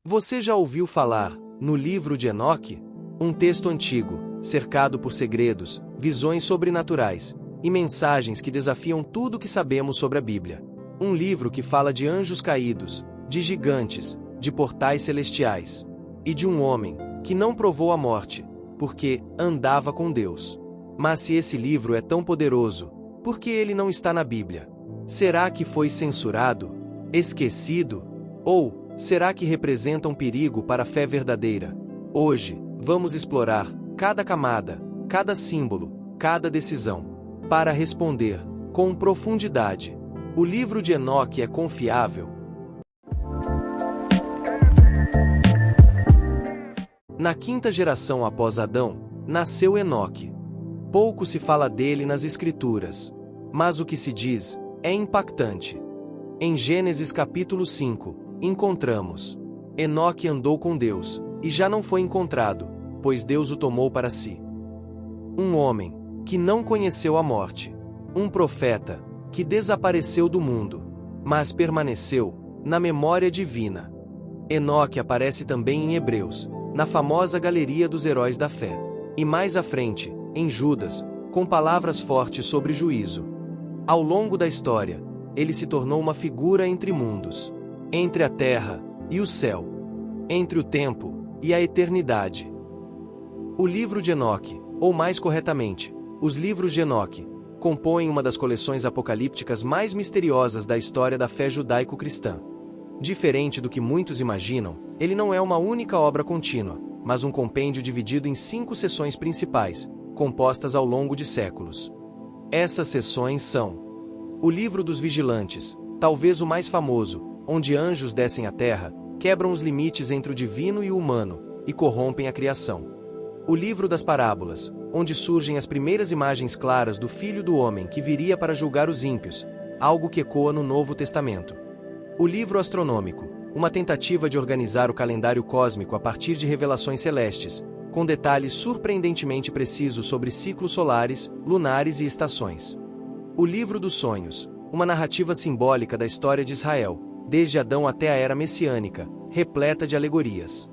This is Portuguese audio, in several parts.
Você já ouviu falar no livro de Enoque? Um texto antigo, cercado por segredos, visões sobrenaturais e mensagens que desafiam tudo o que sabemos sobre a Bíblia. Um livro que fala de anjos caídos, de gigantes, de portais celestiais e de um homem que não provou a morte, porque andava com Deus. Mas se esse livro é tão poderoso, por que ele não está na Bíblia? Será que foi censurado? Esquecido? Ou será que representa um perigo para a fé verdadeira? Hoje, vamos explorar cada camada, cada símbolo, cada decisão. Para responder com profundidade, o livro de Enoque é confiável? Na quinta geração após Adão, nasceu Enoque. Pouco se fala dele nas Escrituras, mas o que se diz é impactante. Em Gênesis capítulo 5, encontramos: Enoque andou com Deus, e já não foi encontrado, pois Deus o tomou para si. Um homem que não conheceu a morte. Um profeta que desapareceu do mundo, mas permaneceu na memória divina. Enoque aparece também em Hebreus, na famosa galeria dos heróis da fé. E mais à frente, em Judas, com palavras fortes sobre juízo. Ao longo da história, ele se tornou uma figura entre mundos, entre a terra e o céu, entre o tempo e a eternidade. O livro de Enoque, ou mais corretamente, os livros de Enoque, compõem uma das coleções apocalípticas mais misteriosas da história da fé judaico-cristã. Diferente do que muitos imaginam, ele não é uma única obra contínua, mas um compêndio dividido em 5 seções principais, compostas ao longo de séculos. Essas seções são: o livro dos vigilantes, talvez o mais famoso, onde anjos descem à terra, quebram os limites entre o divino e o humano, e corrompem a criação. O livro das parábolas, onde surgem as primeiras imagens claras do Filho do Homem que viria para julgar os ímpios, algo que ecoa no Novo Testamento. O livro astronômico, uma tentativa de organizar o calendário cósmico a partir de revelações celestes, com detalhes surpreendentemente precisos sobre ciclos solares, lunares e estações. O livro dos sonhos, uma narrativa simbólica da história de Israel, desde Adão até a era messiânica, repleta de alegorias.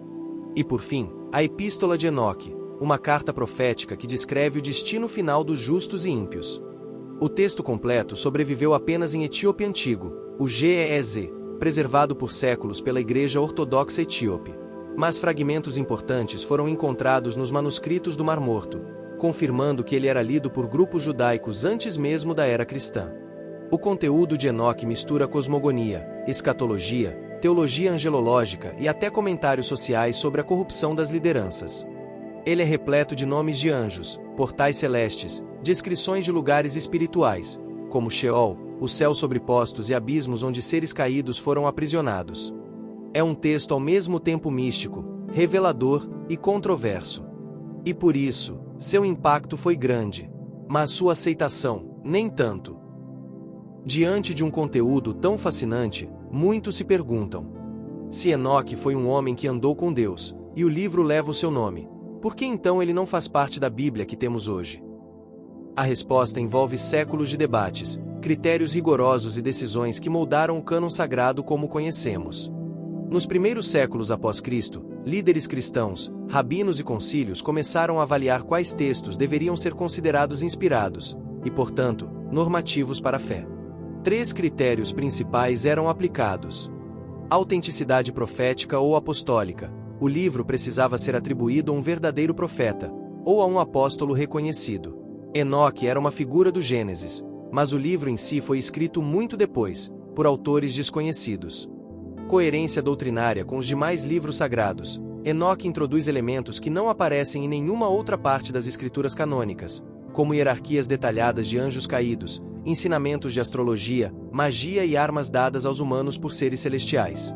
E por fim, a Epístola de Enoque, uma carta profética que descreve o destino final dos justos e ímpios. O texto completo sobreviveu apenas em etíope antigo, o GEEZ, preservado por séculos pela Igreja Ortodoxa Etíope. Mas fragmentos importantes foram encontrados nos manuscritos do Mar Morto, confirmando que ele era lido por grupos judaicos antes mesmo da era cristã. O conteúdo de Enoque mistura cosmogonia, escatologia, teologia angelológica e até comentários sociais sobre a corrupção das lideranças. Ele é repleto de nomes de anjos, portais celestes, descrições de lugares espirituais, como Sheol, os céus sobrepostos e abismos onde seres caídos foram aprisionados. É um texto ao mesmo tempo místico, revelador e controverso. E por isso, seu impacto foi grande, mas sua aceitação, nem tanto. Diante de um conteúdo tão fascinante, muitos se perguntam: se Enoque foi um homem que andou com Deus, e o livro leva o seu nome, por que então ele não faz parte da Bíblia que temos hoje? A resposta envolve séculos de debates, critérios rigorosos e decisões que moldaram o cânon sagrado como o conhecemos. Nos primeiros séculos após Cristo, líderes cristãos, rabinos e concílios começaram a avaliar quais textos deveriam ser considerados inspirados, e portanto, normativos para a fé. 3 critérios principais eram aplicados: autenticidade profética ou apostólica. O livro precisava ser atribuído a um verdadeiro profeta, ou a um apóstolo reconhecido. Enoque era uma figura do Gênesis, mas o livro em si foi escrito muito depois, por autores desconhecidos. Coerência doutrinária com os demais livros sagrados. Enoque introduz elementos que não aparecem em nenhuma outra parte das escrituras canônicas, como hierarquias detalhadas de anjos caídos, ensinamentos de astrologia, magia e armas dadas aos humanos por seres celestiais.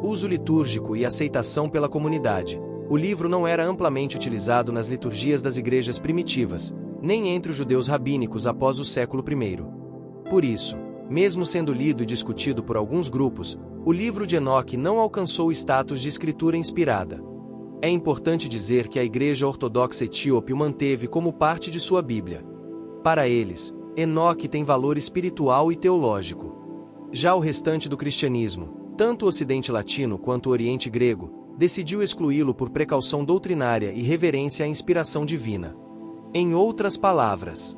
Uso litúrgico e aceitação pela comunidade. O livro não era amplamente utilizado nas liturgias das igrejas primitivas, nem entre os judeus rabínicos após o século I. Por isso, mesmo sendo lido e discutido por alguns grupos, o livro de Enoque não alcançou o status de escritura inspirada. É importante dizer que a Igreja Ortodoxa Etíope o manteve como parte de sua Bíblia. Para eles, Enoque tem valor espiritual e teológico. Já o restante do cristianismo, Tanto o Ocidente Latino quanto o Oriente Grego decidiu excluí-lo por precaução doutrinária e reverência à inspiração divina. Em outras palavras,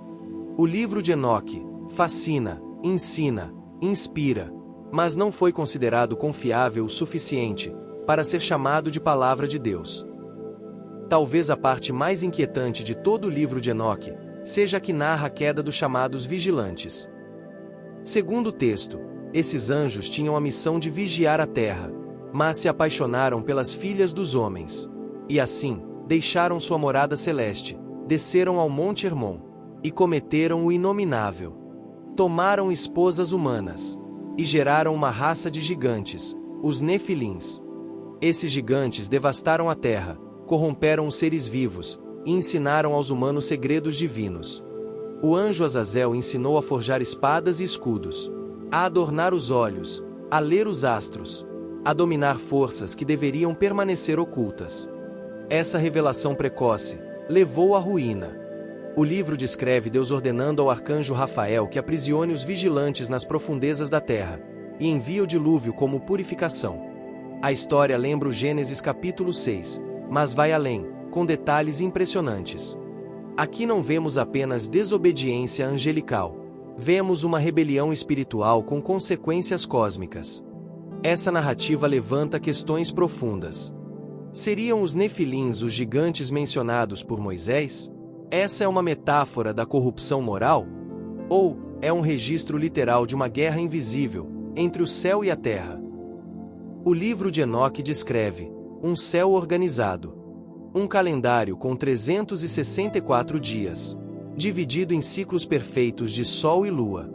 o livro de Enoque fascina, ensina, inspira, mas não foi considerado confiável o suficiente para ser chamado de palavra de Deus. Talvez a parte mais inquietante de todo o livro de Enoque seja a que narra a queda dos chamados vigilantes. Segundo o texto, esses anjos tinham a missão de vigiar a terra, mas se apaixonaram pelas filhas dos homens, e assim, deixaram sua morada celeste, desceram ao Monte Hermon, e cometeram o inominável. Tomaram esposas humanas, e geraram uma raça de gigantes, os Nefilins. Esses gigantes devastaram a terra, corromperam os seres vivos, e ensinaram aos humanos segredos divinos. O anjo Azazel ensinou a forjar espadas e escudos, a adornar os olhos, a ler os astros, a dominar forças que deveriam permanecer ocultas. Essa revelação precoce levou à ruína. O livro descreve Deus ordenando ao arcanjo Rafael que aprisione os vigilantes nas profundezas da terra, e envia o dilúvio como purificação. A história lembra o Gênesis capítulo 6, mas vai além, com detalhes impressionantes. Aqui não vemos apenas desobediência angelical. Vemos uma rebelião espiritual com consequências cósmicas. Essa narrativa levanta questões profundas. Seriam os Nefilins os gigantes mencionados por Moisés? Essa é uma metáfora da corrupção moral? Ou é um registro literal de uma guerra invisível entre o céu e a terra? O livro de Enoque descreve um céu organizado, um calendário com 364 dias, dividido em ciclos perfeitos de sol e lua.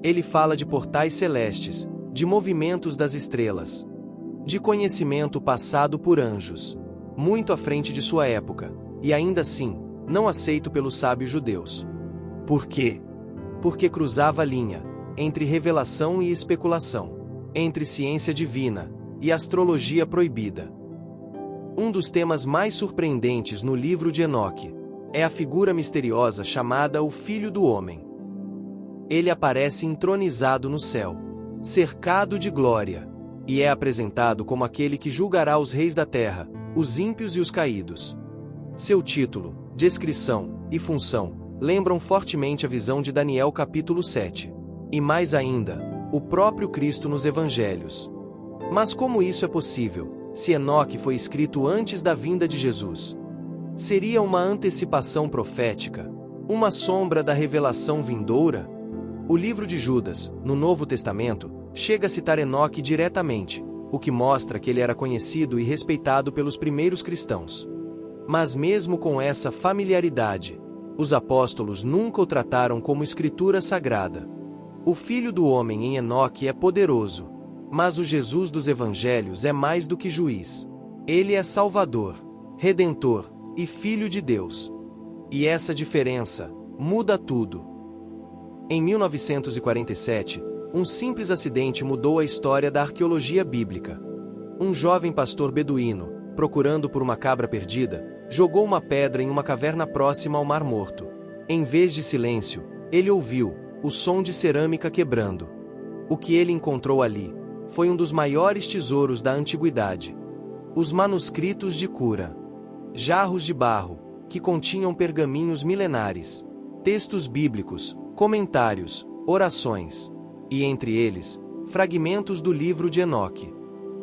Ele fala de portais celestes, de movimentos das estrelas, de conhecimento passado por anjos, muito à frente de sua época, e ainda assim, não aceito pelos sábios judeus. Por quê? Porque cruzava a linha entre revelação e especulação, entre ciência divina e astrologia proibida. Um dos temas mais surpreendentes no livro de Enoque é a figura misteriosa chamada o Filho do Homem. Ele aparece entronizado no céu, cercado de glória, e é apresentado como aquele que julgará os reis da terra, os ímpios e os caídos. Seu título, descrição e função lembram fortemente a visão de Daniel capítulo 7, e mais ainda, o próprio Cristo nos Evangelhos. Mas como isso é possível, se Enoque foi escrito antes da vinda de Jesus? Seria uma antecipação profética, uma sombra da revelação vindoura? O livro de Judas, no Novo Testamento, chega a citar Enoque diretamente, o que mostra que ele era conhecido e respeitado pelos primeiros cristãos. Mas mesmo com essa familiaridade, os apóstolos nunca o trataram como escritura sagrada. O Filho do Homem em Enoque é poderoso, mas o Jesus dos Evangelhos é mais do que juiz. Ele é Salvador, Redentor e Filho de Deus. E essa diferença muda tudo. Em 1947, um simples acidente mudou a história da arqueologia bíblica. Um jovem pastor beduíno, procurando por uma cabra perdida, jogou uma pedra em uma caverna próxima ao Mar Morto. Em vez de silêncio, ele ouviu o som de cerâmica quebrando. O que ele encontrou ali foi um dos maiores tesouros da antiguidade: os manuscritos de cura. Jarros de barro, que continham pergaminhos milenares, textos bíblicos, comentários, orações, e entre eles, fragmentos do livro de Enoque.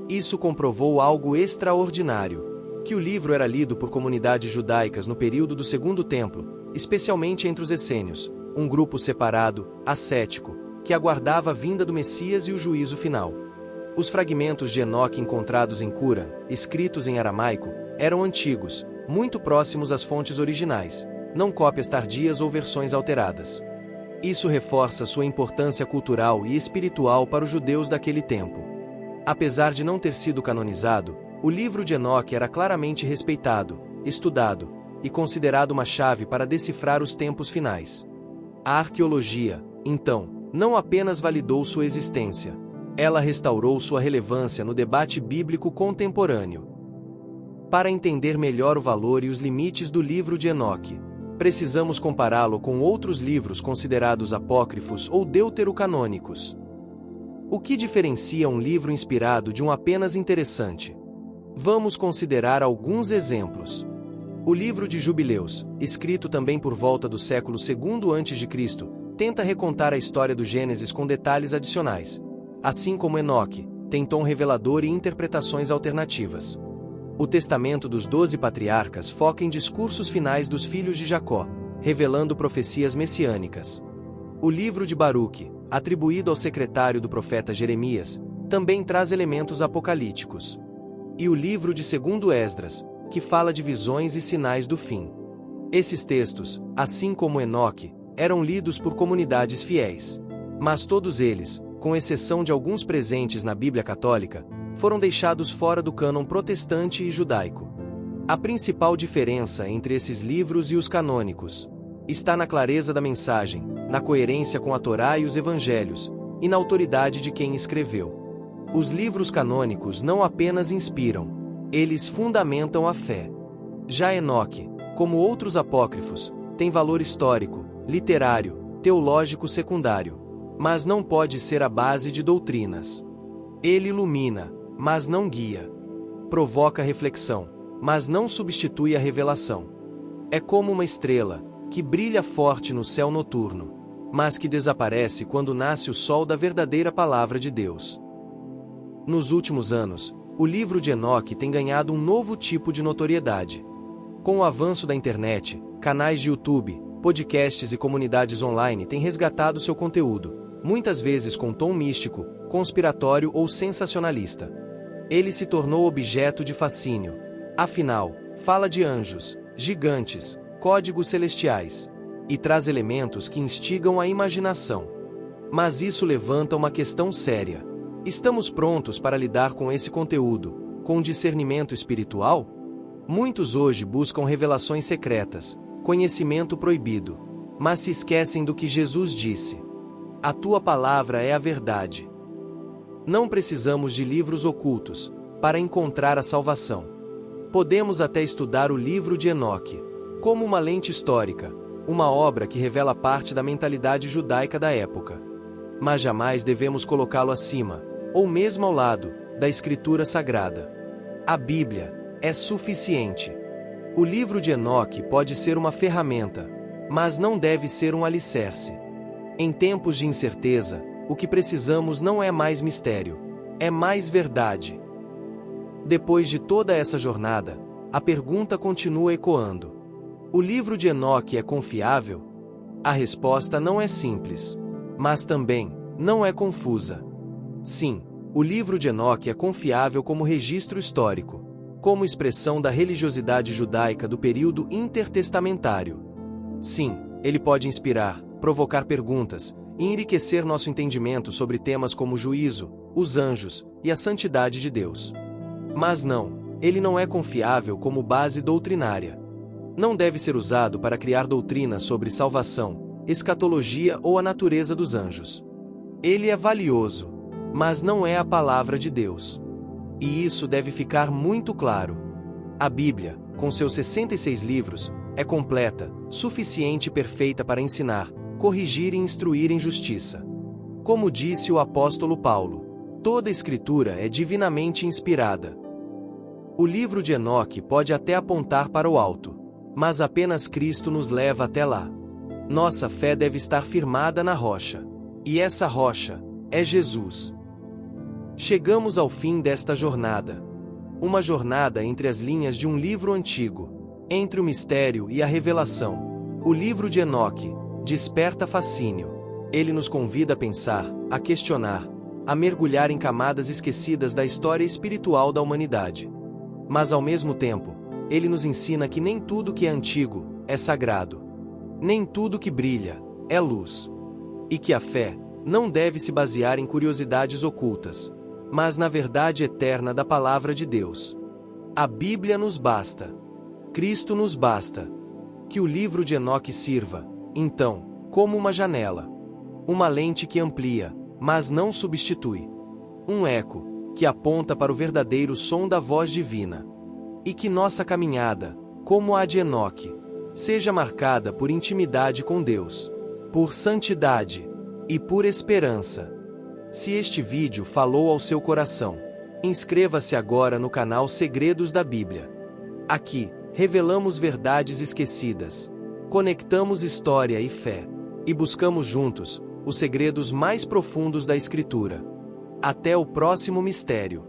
Isso comprovou algo extraordinário: que o livro era lido por comunidades judaicas no período do Segundo Templo, especialmente entre os essênios, um grupo separado, ascético, que aguardava a vinda do Messias e o juízo final. Os fragmentos de Enoque encontrados em Cura, escritos em aramaico, eram antigos, muito próximos às fontes originais, não cópias tardias ou versões alteradas. Isso reforça sua importância cultural e espiritual para os judeus daquele tempo. Apesar de não ter sido canonizado, o livro de Enoque era claramente respeitado, estudado e considerado uma chave para decifrar os tempos finais. A arqueologia, então, não apenas validou sua existência, ela restaurou sua relevância no debate bíblico contemporâneo. Para entender melhor o valor e os limites do livro de Enoque, precisamos compará-lo com outros livros considerados apócrifos ou deuterocanônicos. O que diferencia um livro inspirado de um apenas interessante? Vamos considerar alguns exemplos. O livro de Jubileus, escrito também por volta do século II a.C., tenta recontar a história do Gênesis com detalhes adicionais. Assim como Enoque, tem tom revelador e interpretações alternativas. O Testamento dos 12 Patriarcas foca em discursos finais dos filhos de Jacó, revelando profecias messiânicas. O livro de Baruque, atribuído ao secretário do profeta Jeremias, também traz elementos apocalípticos. E o livro de 2 Esdras, que fala de visões e sinais do fim. Esses textos, assim como Enoque, eram lidos por comunidades fiéis. Mas todos eles, com exceção de alguns presentes na Bíblia Católica, foram deixados fora do cânon protestante e judaico. A principal diferença entre esses livros e os canônicos está na clareza da mensagem, na coerência com a Torá e os Evangelhos, e na autoridade de quem escreveu. Os livros canônicos não apenas inspiram, eles fundamentam a fé. Já Enoque, como outros apócrifos, tem valor histórico, literário, teológico secundário, mas não pode ser a base de doutrinas. Ele ilumina, mas não guia. Provoca reflexão, mas não substitui a revelação. É como uma estrela, que brilha forte no céu noturno, mas que desaparece quando nasce o sol da verdadeira palavra de Deus. Nos últimos anos, o livro de Enoque tem ganhado um novo tipo de notoriedade. Com o avanço da internet, canais de YouTube, podcasts e comunidades online têm resgatado seu conteúdo, muitas vezes com tom místico, conspiratório ou sensacionalista. Ele se tornou objeto de fascínio. Afinal, fala de anjos, gigantes, códigos celestiais, e traz elementos que instigam a imaginação. Mas isso levanta uma questão séria. Estamos prontos para lidar com esse conteúdo, com discernimento espiritual? Muitos hoje buscam revelações secretas, conhecimento proibido, mas se esquecem do que Jesus disse. A tua palavra é a verdade. Não precisamos de livros ocultos para encontrar a salvação. Podemos até estudar o livro de Enoque como uma lente histórica, uma obra que revela parte da mentalidade judaica da época. Mas jamais devemos colocá-lo acima, ou mesmo ao lado, da Escritura Sagrada. A Bíblia é suficiente. O livro de Enoque pode ser uma ferramenta, mas não deve ser um alicerce. Em tempos de incerteza, o que precisamos não é mais mistério, é mais verdade. Depois de toda essa jornada, a pergunta continua ecoando. O livro de Enoque é confiável? A resposta não é simples, mas também não é confusa. Sim, o livro de Enoque é confiável como registro histórico, como expressão da religiosidade judaica do período intertestamentário. Sim, ele pode inspirar, provocar perguntas e enriquecer nosso entendimento sobre temas como o juízo, os anjos e a santidade de Deus. Mas não, ele não é confiável como base doutrinária. Não deve ser usado para criar doutrinas sobre salvação, escatologia ou a natureza dos anjos. Ele é valioso, mas não é a palavra de Deus. E isso deve ficar muito claro. A Bíblia, com seus 66 livros, é completa, suficiente e perfeita para ensinar, corrigir e instruir em justiça. Como disse o apóstolo Paulo, toda Escritura é divinamente inspirada. O livro de Enoque pode até apontar para o alto, mas apenas Cristo nos leva até lá. Nossa fé deve estar firmada na rocha. E essa rocha é Jesus. Chegamos ao fim desta jornada. Uma jornada entre as linhas de um livro antigo, entre o mistério e a revelação. O livro de Enoque desperta fascínio. Ele nos convida a pensar, a questionar, a mergulhar em camadas esquecidas da história espiritual da humanidade. Mas ao mesmo tempo, ele nos ensina que nem tudo que é antigo é sagrado. Nem tudo que brilha é luz. E que a fé não deve se basear em curiosidades ocultas, mas na verdade eterna da palavra de Deus. A Bíblia nos basta. Cristo nos basta. Que o livro de Enoque sirva, então, como uma janela. Uma lente que amplia, mas não substitui. Um eco, que aponta para o verdadeiro som da voz divina. E que nossa caminhada, como a de Enoque, seja marcada por intimidade com Deus, por santidade e por esperança. Se este vídeo falou ao seu coração, inscreva-se agora no canal Segredos da Bíblia. Aqui, revelamos verdades esquecidas, conectamos história e fé, e buscamos juntos os segredos mais profundos da Escritura. Até o próximo mistério.